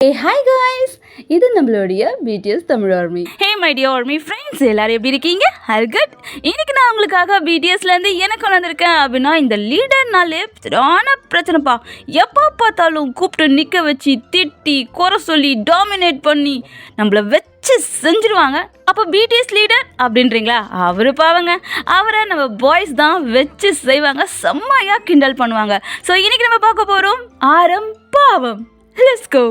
Hi guys, இது நம்மளுடைய BTS Tamil army. Hey my dear army friends, எல்லாரும் எப்படி இருக்கீங்க? All good. இன்னைக்கு நான் உங்களுக்காக பிடிஎஸ்லேருந்து என்ன கொண்டு வந்திருக்கேன் அப்படின்னா, இந்த லீடர்னாலே சரியான பிரச்சனைப்பா. எப்போ பார்த்தாலும் கூப்பிட்டு நிற்க வச்சு திட்டி குறை சொல்லி டாமினேட் பண்ணி நம்மளை வச்சு செஞ்சுருவாங்க. அப்போ பிடிஎஸ் லீடர் அப்படின்றீங்களா? அவரு பாவங்க, அவரை நம்ம பாய்ஸ் தான் வச்சு செய்வாங்க, செம்மையாக கிண்டல் பண்ணுவாங்க. ஸோ இன்னைக்கு நம்ம பார்க்க போகிறோம் ஆரம் பாவம். Let's go.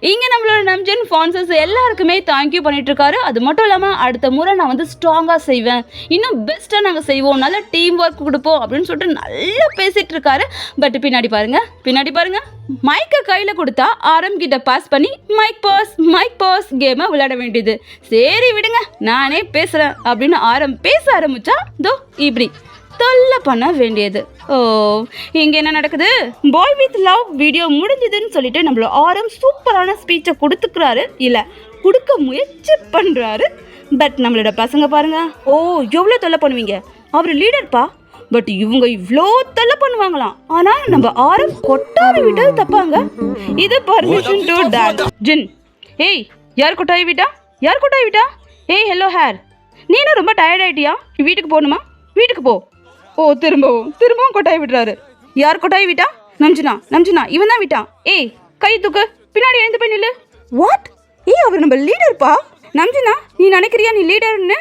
இங்கே நம்மளோட நம்ஜன் ஃபான்சஸ் எல்லாருக்குமே தேங்க்யூ பண்ணிட்டு இருக்காரு. அது மட்டும் இல்லாமல் அடுத்த முறை நான் வந்து ஸ்ட்ராங்காக செய்வேன், இன்னும் பெஸ்ட்டாக நாங்கள் செய்வோம், நல்ல டீம் ஒர்க் கொடுப்போம் அப்படின்னு சொல்லிட்டு நல்லா பேசிகிட்டு இருக்காரு. பட் பின்னாடி பாருங்க மைக்கை கையில் கொடுத்தா ஆரம் கிட்ட பாஸ் பண்ணி மைக் பாஸ் கேமை விளையாட வேண்டியது. சரி விடுங்க, நானே பேசுகிறேன் அப்படின்னு ஆரம் பேச ஆரம்பிச்சா தோ இப்படி தொல்லை பண்ண வேண்டியது. ஓ, இங்கே என்ன நடக்குது? பாய் வித் லவ் வீடியோ முடிஞ்சதுன்னு சொல்லிட்டு நம்மள ஆரம் சூப்பரான ஸ்பீச்சை கொடுத்துக்கிறாரு, இல்லை கொடுக்க முயற்சி பண்ணுறாரு. பட் நம்மளோட பசங்க பாருங்க, ஓ எவ்வளோ தொல்லை பண்ணுவீங்க, அவர் லீடர்ப்பா, பட் இவங்க இவ்வளோ தொல்லை பண்ணுவாங்களாம். ஆனால் நம்ம ஆரம் கொட்டாவி விட்டது தப்பாங்க. இது பர்மிஷன் டு டான்ஸ். ஜின், ஏய் யார் கொட்டாவி விட்டா? ஏய் ஹலோ ஹேர், நீ என்ன ரொம்ப டயர்ட் ஆகிட்டியா? வீட்டுக்கு போகணுமா? வீட்டுக்கு போ. ஓ, திரும்பவும் கொட்டாய் விடுறாரு. யார் கொட்டாய் விட்டா? நம்ஜுனா இவன் தான் விட்டான். ஏய் கை தூக்கு, பின்னாடி எழுந்து போய் நில்லு. வாட்? ஏய் அவர் நம்ம லீடர்ப்பா. நம்ஜுனா, நீ நினைக்கிறியா நீ லீடர்னு?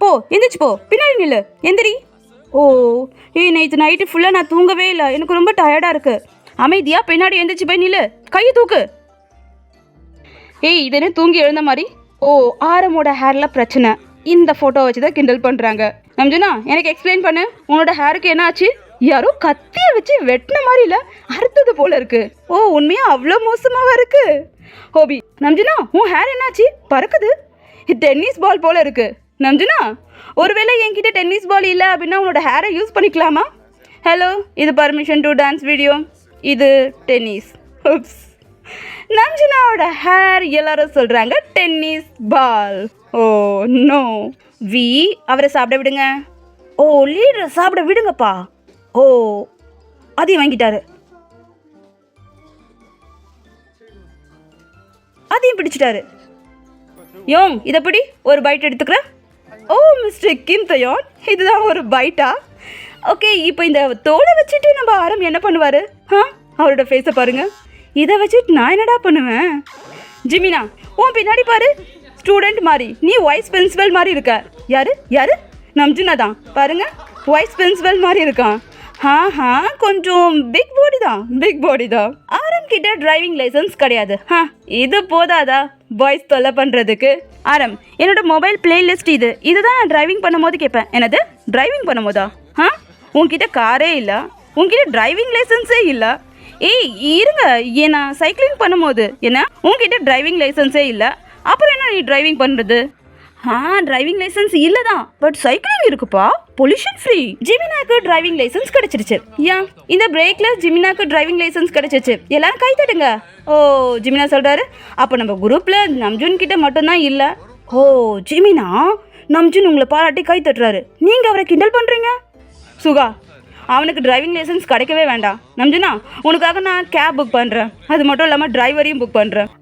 போ, எந்திரிச்சு போ, பின்னாடி நில்லு, எந்திரி. ஓ ஏய், நேற்று நைட்டு ஃபுல்லாக நான் தூங்கவே இல்லை, எனக்கு ரொம்ப டயர்டாக இருக்குது. அமைதியா பின்னாடி எந்திரிச்சு போய் நில்லு, கையை தூக்கு. ஏய் இது என்ன தூங்கி எழுந்த மாதிரி? ஓ, ஆரமோட ஹேரில் பிரச்சனை, இந்த ஃபோட்டோ வச்சு தான் கிண்டல் பண்ணுறாங்க. நம்ஜுனா, எனக்கு எக்ஸ்பிளைன் பண்ணு, உன்னோட ஹேருக்கு என்ன ஆச்சு? யாரோ கத்தியை வச்சு வெட்டின மாதிரி இல்லை, அறுத்தது போல இருக்கு. ஓ, உண்மையா அவ்வளோ மோசமாக இருக்கு? ஹோபி, நம்ஜுனா உன் ஹேர் என்னாச்சு? பறக்குது, டென்னிஸ் பால் போல இருக்கு. நம்ஜுனா, ஒருவேளை என்கிட்ட டென்னிஸ் பால் இல்லை அப்படின்னா உன்னோட ஹேரை யூஸ் பண்ணிக்கலாமா? ஹலோ, இது பர்மிஷன் டு டான்ஸ் வீடியோ, இது டென்னிஸ். நம்ஜுனாவோட ஹேர் எல்லாரும் சொல்கிறாங்க டென்னிஸ் பால். Oh no. அவரை சாப்பிட விடுங்க. ஓ, லீடரை சாப்பிட விடுங்கப்பா. ஓ, அதையும் வாங்கிட்டாரு, அதையும் பிடிச்சிட்டாரு. யோங், இதை பிடி, ஒரு பைட் எடுத்துக்கிறேன். ஓ மிஸ்டர் கிம் தயோன், இதுதான் ஒரு பைட்டா? ஓகே, இப்போ இந்த தோலை வச்சுட்டு நம்ம ஆரம் என்ன பண்ணுவார்? அவரோட ஃபேஸை பாருங்க. இதை வச்சுட்டு நான் என்னடா பண்ணுவேன்? ஜிமினா, உன் பின்னாடி பாரு, ஸ்டூடெண்ட் மாதிரி, நீ வைஸ் பிரின்சிபல் மாதிரி இருக்க. யாரு? நம்ஜுனா தான் பாருங்க, வைஸ் பிரின்சிபல் மாதிரி இருக்கான். கொஞ்சம் பிக் பாடி தான். ஆரம் கிட்ட டிரைவிங் லைசன்ஸ் கிடையாது. இது போதாதா பாய்ஸ் தொல்லை பண்ணுறதுக்கு? ஆரம், என்னோட மொபைல் பிளேலிஸ்ட் இதுதான் நான் டிரைவிங் பண்ணும்போது கேட்பேன். என்னது டிரைவிங் பண்ணும்போதா? உன்கிட்ட காரே இல்லை, உன்கிட்ட டிரைவிங் லைசன்ஸே இல்லை. ஏய் இருங்க, நான் சைக்கிளிங் பண்ணும்போது என்ன உன்கிட்ட டிரைவிங் லைசன்ஸே இல்லை, அப்புறம் என்ன நீ டிரைவிங் பண்ணுறது? டிரைவிங் லைசன்ஸ் இல்லை தான், பட் சைக்கிளிங் இருக்குப்பா, பொல்யூஷன் ஃப்ரீ. ஜிமினாக்கு டிரைவிங் லைசன்ஸ் கிடைச்சிருச்சு. இந்த பிரேக்ல ஜிமினாக்கு டிரைவிங் லைசன்ஸ் கிடைச்சிருச்சு, எல்லாரும் கை தட்டுங்க. ஓ, ஜிமினா சொல்கிறாரு, அப்போ நம்ம குரூப்பில் நம்ஜுன் கிட்ட மட்டும்தான் இல்லை. ஓ ஜிமினா, நம்ஜுன் உங்களை பாராட்டி கை தட்டுறாரு, நீங்கள் அவரை கிண்டல் பண்ணுறீங்க. சுகா, அவனுக்கு டிரைவிங் லைசன்ஸ் கிடைக்கவே வேண்டாம். நம்ஜுனா, உனக்காக நான் கேப் புக் பண்ணுறேன், அது மட்டும் இல்லாமல் டிரைவரையும் புக் பண்ணுறேன்.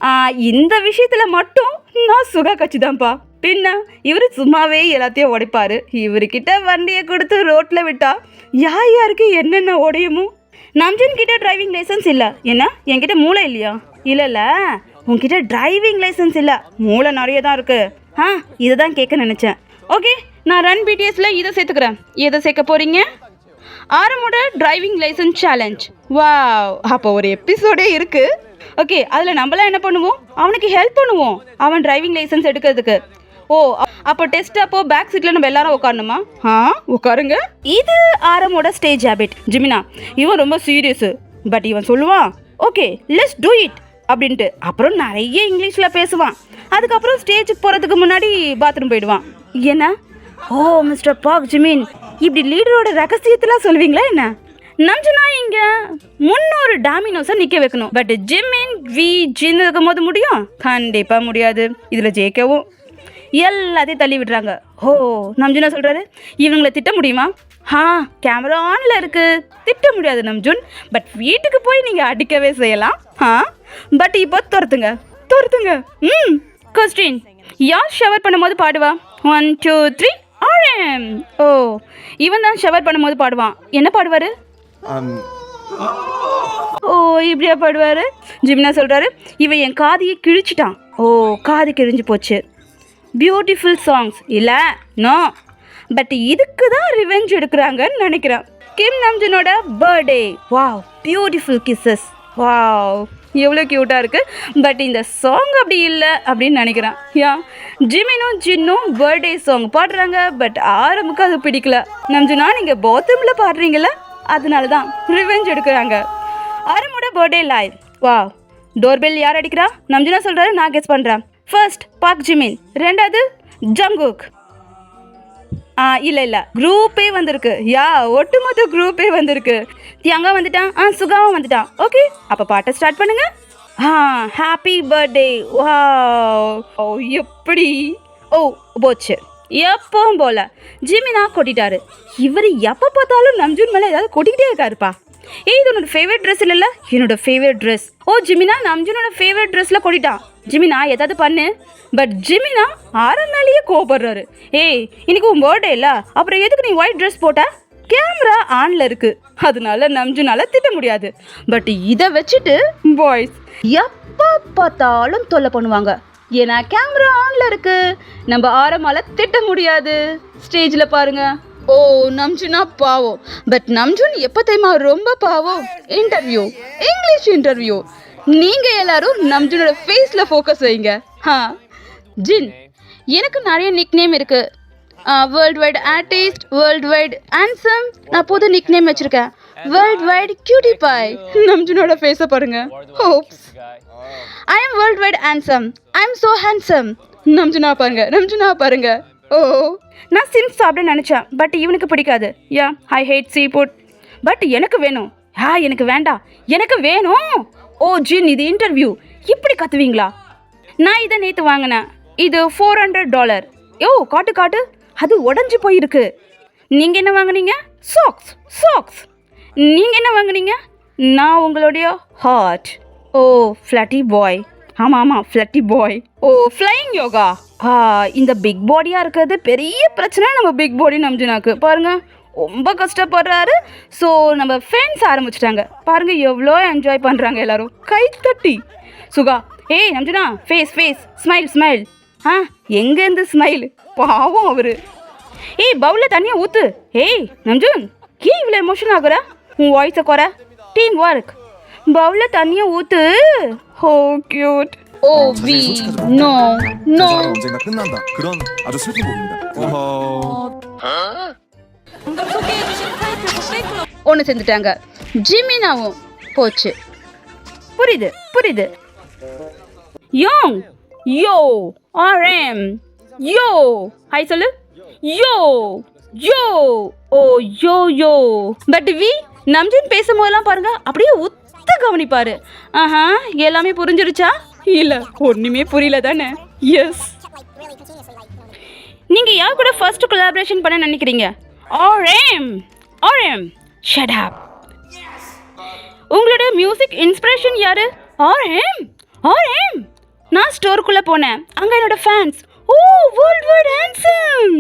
இந்த விஷயத்தில் மட்டும் நான் சுகா கட்சி தான்ப்பா. பின்ன இவர் சும்மாவே எல்லாத்தையும் உடைப்பார். இவர்கிட்ட வண்டியை கொடுத்து ரோட்டில் விட்டா யாருக்கு என்னென்ன உடையுமோ. நம்ஜன் கிட்ட டிரைவிங் லைசன்ஸ் இல்லை, என்ன என்கிட்ட மூளை இல்லையா? இல்லை, உன்கிட்ட டிரைவிங் லைசன்ஸ் இல்லை, மூளை நிறைய தான் இருக்குது. இதை தான் கேட்க நினச்சேன். ஓகே, நான் ரன் பிடிஎஸ்ல இதை சேர்த்துக்கிறேன். எதை சேர்க்க போகிறீங்க? ஆரமோட டிரைவிங் லைசன்ஸ் சேலஞ்ச். வாவ், அப்போ ஒரு எபிசோடே இருக்குது. ஓகே, அதில் நம்மளாம் என்ன பண்ணுவோம்? அவனுக்கு ஹெல்ப் பண்ணுவோம், அவன் டிரைவிங் லைசன்ஸ் எடுக்கிறதுக்கு. ஓ, அப்போ டெஸ்ட் அப்போ பேக் சீட்டில் நம்ம எல்லாரும் உட்காரணுமா? உட்காருங்க. இது ஆரமோட ஸ்டேஜ் ஹேபிட். ஜிமினா, இவன் ரொம்ப சீரியஸு, பட் இவன் சொல்லுவான் ஓகே லெட்ஸ் டூ இட் அப்படின்ட்டு. அப்புறம் நிறைய இங்கிலீஷில் பேசுவான். அதுக்கப்புறம் ஸ்டேஜுக்கு போகிறதுக்கு முன்னாடி பாத்ரூம் போயிடுவான். என்ன? ஓ மிஸ்டர் பாக் ஜிமின், இப்படி லீடரோட ரகசியத்தெல்லாம் சொல்லுவீங்களா என்ன? நம்ஜுனா இங்க 300 டாமினோஸை நிற்க வைக்கணும், பட் ஜிமின் ஜின்னு இருக்கும் போது முடியும்? கண்டிப்பாக முடியாது. இதில் ஜெயிக்கவும் எல்லாத்தையும் தள்ளி விடுறாங்க. ஓ நம்ஜுனா சொல்கிறாரு, இவங்களை திட்ட முடியுமா? கேமரா ஆனில் இருக்குது, திட்ட முடியாது நம்ஜுன். பட் வீட்டுக்கு போய் நீங்கள் அடிக்கவே செய்யலாம். பட் இப்போ துரத்துங்க. கொஸ்டின், யார் ஷவர் பண்ணும்போது பாடுவா? 1 2 3 ஆரம். ஓ இவன் தான் ஷவர் பண்ணும்போது பாடுவான். என்ன பாடுவார்? ஓ இப்படியா பாடுவார்? ஜிமினா சொல்கிறாரு, இவன் என் காதியை கிழிச்சிட்டான். ஓ காது கிழிஞ்சு போச்சு. பியூட்டிஃபுல் சாங்ஸ் இல்லை, நோ. பட் இதுக்கு தான் ரிவெஞ்ச் எடுக்கிறாங்கன்னு நினைக்கிறேன். கிம் நம்ஜுனோட birthday. Wow, beautiful kisses. Wow, எவ்வளோ க்யூட்டாக இருக்குது. பட் இந்த சாங் அப்படி இல்லை அப்படின்னு நினைக்கிறேன். ஜிமினும் ஜின்னும் பர்த்டே சாங் பாடுறாங்க. பட் ஆரம்புக்கு அது பிடிக்கல. நம்ஜுனா நீங்கள் பாத்ரூமில் பாடுறீங்கள, அதனால தான் ரிவெஞ்ச் எடுக்கிறாங்க. ஆரமோட பர்த்டே லைவ். வாவ், டோர்பெல் யார் அடிக்கிறா? நம்ஜுனா சொல்கிறாரு, நான் கெஸ் பண்ணுறேன். ஃபர்ஸ்ட் பார்க் ஜிமின், ரெண்டாவது ஜங்குக். இல்லை குரூப்பே வந்திருக்கு. ஒட்டுமொத்த குரூப்பே வந்திருக்கு. தியாங்கா வந்துட்டான், சுகாவும் வந்துட்டான். ஓகே, அப்போ பாட்டை ஸ்டார்ட் பண்ணுங்க. Happy birthday. வா, எப்படி? ஓ போச்சு, எப்பவும் போல ஜிமினா கொட்டிட்டாரு. இவர் எப்போ பார்த்தாலும் நம்ஜுன் மேலே ஏதாவது கொட்டிக்கிட்டே இருக்காருப்பா. இது உன்னோட ஃபேவரட் ட்ரெஸ் இல்லைல்ல? என்னோட ஃபேவரட் ட்ரெஸ். ஓ ஜிமினா நம்ஜுனோட ஃபேவரட் ட்ரெஸ்ஸில் கொட்டிட்டான். ஜிமினா ஏதாவது பண்ணு. பட் ஜிமினா மேலேயே கோபப்படுறாரு. இன்னைக்கு உன் பர்த்டே இல்லை, அப்புறம் எதுக்கு நீ ஒயிட் ட்ரெஸ் போட்ட? கேமரா ஆனில் இருக்கு, அதனால நம்ஜுனால திட்ட முடியாது. பட் இதை வச்சுட்டு பாய்ஸ் எப்போ பார்த்தாலும் தொல்லை பண்ணுவாங்க. ஏன்னா கேமரா ஆனில் இருக்கு, நம்ம ஆரமால திட்ட முடியாது. ஸ்டேஜில் பாருங்க. ஓ நம்ஜுனா பாவம். பட் நம்ஜுன் எப்போ தெரியுமா ரொம்ப பாவம்? Interview, English interview. நீங்கள் எல்லாரும் நம்ஜுனோட ஃபேஸில் ஃபோக்கஸ் வைங்க. ஜின், எனக்கு நிறைய நிக் நேம் இருக்கு. World wide artist, world wide handsome. நான் புது நிக் நேம் வச்சுருக்கேன், வேர்ல்டு வைட் கியூட்டி பாய். நம்ஜுனோட ஃபேஸை பாருங்க. ஹோப்ஸ், I am world wide handsome, I am so handsome. நம்ஜுனா பாருங்க. ஓ நான் சிம்ஸ் சாப்பிட நினச்சேன், பட் இவனுக்கு பிடிக்காது. I hate seafood. But எனக்கு வேணும். எனக்கு வேண்டாம், எனக்கு வேணும். ஓ ஜின், இது இன்டர்வியூ, இப்படி கத்துவீங்களா? நான் இதை நேற்று வாங்கினேன், இது $400. காட்டு, அது உடஞ்சி போயிருக்கு. நீங்கள் என்ன வாங்கினீங்க? சாக்ஸ். நீங்கள் என்ன வாங்கினீங்க? நான் உங்களுடைய ஹார்ட். ஓ ஃப்ளட்டி பாய். ஆமாம் ஃப்ளட்டி பாய். ஓ ஃப்ளையிங் யோகா. இந்த பிக் பாடியாக இருக்கிறது பெரிய பிரச்சனை. நம்ம பிக் பாடி நம்ஜுனாக்கு பாருங்கள், ரொம்ப கஷ்டப்படுறாரு. ஸோ நம்ம ஃப்ரெண்ட்ஸ் ஆரம்பிச்சிட்டாங்க. பாருங்கள் எவ்வளோ என்ஜாய் பண்ணுறாங்க எல்லாரும் கை தட்டி. சுகா, நம்ஜுனா ஃபேஸ் ஸ்மைல். எங்கேருந்து ஸ்மைல்? பாவம் அவரு. பவுலில் தண்ணியை ஊற்று. நம்ஜுன், இவ்வளோ எமோஷன் ஆகுற? உன் வாய்ஸை குறை. Team work. பவுலில் தண்ணியை ஊற்று. ஓ க்யூட். 오 위 노 노 언젠가 끝난다. 그런 아주 슬픈 곡입니다. 방금 소개해주신 타이틀곡 팬클럽 ஒன்று செஞ்சுட்டாங்க. ஜிமினாவும் போச்சு. புரியுது. யோங், யோ ஆர்எம், யோ ஹாய் சொல்லு. யோ ஓ யோ. பட் வி நம்ஜுன் பேசும்போதெல்லாம் பாருங்க அப்படியே உத்து கவனிப்பாரு. எல்லாமே புரிஞ்சிருச்சா? இல்லை, ஒன்றுமே புரியல தானே? எஸ். நீங்கள் யார் கூட ஃபர்ஸ்ட் கொலாபரேஷன் பண்ண நினைக்கிறீங்க? RM shut up. உங்களோட மியூசிக் இன்ஸ்பிரேஷன் யாரு? ஆர்எம். நான் ஸ்டோருக்குள்ளே போனேன், அங்கே என்னோட ஃபேன்ஸ். ஓ வேர்ல்ட் வைட் ஹேண்ட்ஸம்.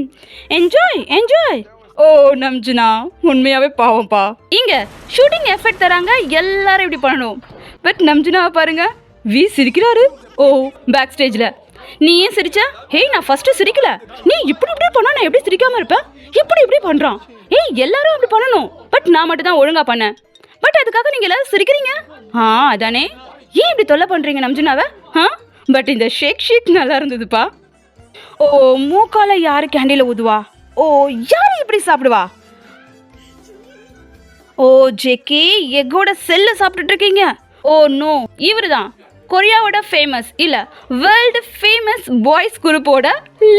என்ஜாய். ஓ நம்ஜுனா உண்மையாகவே பாவம்ப்பா. இங்கே ஷூட்டிங் எஃபெக்ட் தராங்க, எல்லாரும் இப்படி பண்ணணும். பட் நம்ஜுனாவை பாருங்க, வி சிரிக்கிறாரு. ஓ பேக் ஸ்டேஜில் நீ ஏன் சிரிச்ச? நான் ஃபஸ்ட்டு சிரிக்கல. நீ இப்படி பண்ணா நான் எப்படி சிரிக்காமல் இருப்பேன்? இப்படி பண்ணுறான். எல்லாரும் அப்படி பண்ணணும், பட் நான் மட்டும் தான் ஒழுங்காக பண்ணேன். பட் அதுக்காக நீங்கள் எல்லாரும் சிரிக்கிறீங்க. அதானே, ஏன் இப்படி தொல்லை பண்ணுறீங்க நம்ஜுனாவை? பட் இந்த ஷேக் நல்லா இருந்ததுப்பா. ஓ மூக்கால யாரு கேண்டியில் ஊதுவா? ஓ யார் இப்படி சாப்பிடுவா? ஓ ஜேகே, எக்கோட செல்லை சாப்பிட்டுட்டு இருக்கீங்க. ஓ நோ, இவர் தான் கொரியாவோட ஃபேமஸ் இல்லை வேர்ல்டு ஃபேமஸ் பாய்ஸ் குரூப்போட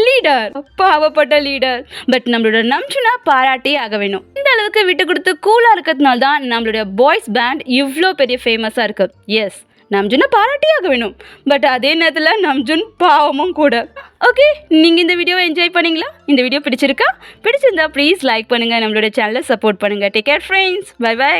லீடர். பாவப்பட்ட லீடர். பட் நம்மளோட நம்ஜுனா பாராட்டே ஆக வேணும். இந்த அளவுக்கு விட்டு கொடுத்து கூலாக இருக்கிறதுனால தான் நம்மளோட பாய்ஸ் பேண்ட் இவ்வளோ பெரிய ஃபேமஸாக இருக்கு. எஸ், நம்ஜுனை பாராட்டியாக வேணும். பட் அதே நேரத்தில் நம்ஜுன் பாவமும் கூட. ஓகே, நீங்கள் இந்த வீடியோவை என்ஜாய் பண்ணீங்களா? இந்த வீடியோ பிடிச்சிருந்தா ப்ளீஸ் லைக் பண்ணுங்கள், நம்மளோட சேனலை சப்போர்ட் பண்ணுங்கள். Take care friends, bye by.